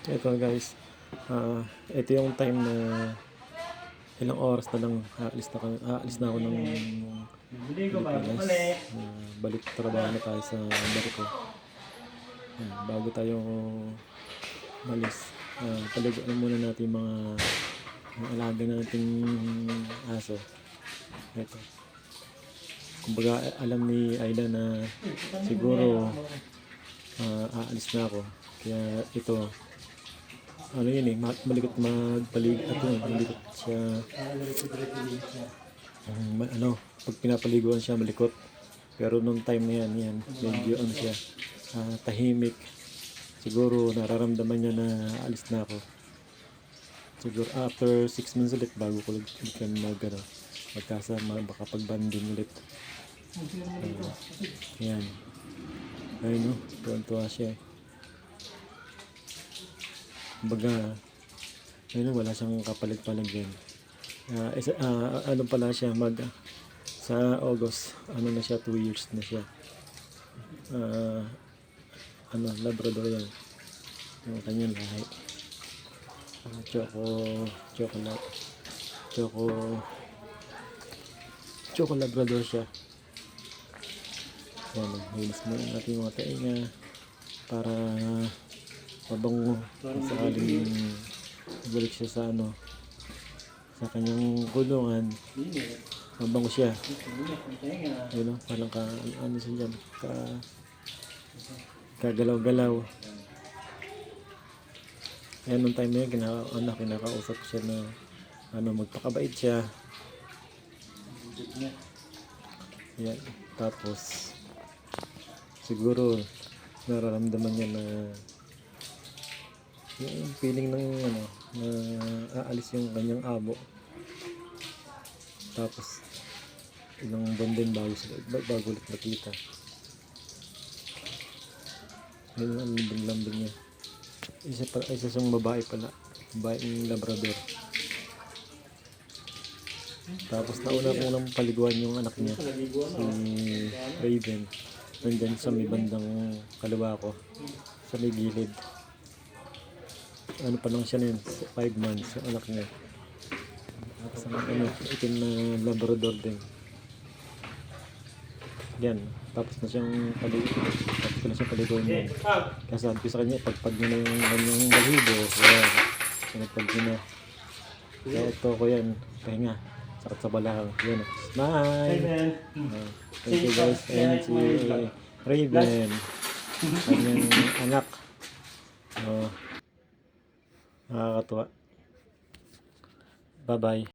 Ito guys, ito yung time na ilang oras na lang aalis na ako ng Pilipinas. Balik trabaho na tayo sa barko. Bago tayo malis, paligo na muna natin mga alaga nating aso. Ito. Kumbaga alam ni Ayla na siguro aalis na ako. Kaya ito, ano yun malikot magpalig at malikot siya. Pag pinapaliguan siya malikot. Pero nung time na yan medyo ano siya, tahimik. Siguro nararamdaman niya na alis na ako. Siguro after 6 months ulit bago ko ulit magkasama, baka pag-banding ulit. Yan. Ayun tuwan-tuwa siya. Kumbaga, ayun wala siyang kapalit-palit din. Ano pala siya, sa August, na siya, 2 years na siya. Labrador yan. Yung kanyang lahi. Choco Labrador siya. Yan, hilis mo natin mga tainga para mabango sakaling balik siya sa sa kanyang kulungan, mabango siya. Ayun parang siya dyan, kagalaw-galaw. Ayan, nung time na yun, kinakausap ko siya na magpakabait siya. Ayan, tapos siguro nararamdaman niya na yung feeling ng na aalis yung kanyang amo. Tapos ilang buwan din bago ulit nakita. Ayun ang lambing niya. Isa siyang babae pala, babaeng Labrador. Tapos nauna ko lang paliguan yung anak niya, si Raven. Nandyan sa may bandang kaliwa ko, sa may gilid. Pa lang siya na yun, 5 months yung anak niya. Sa itim na Labrador din. Yan, tapos na siyang paliguan niya. Kasi sabi ko sa kanya, pagpag niya na yung kanyang balibo. Yan, pinagpag niya na. Kaya ito ko yan, pahinga. Sakit sa balakang. Yan, smile! Thank you guys. Ayan si Raven, kanyang anak. Nakakatuwa. Bye bye.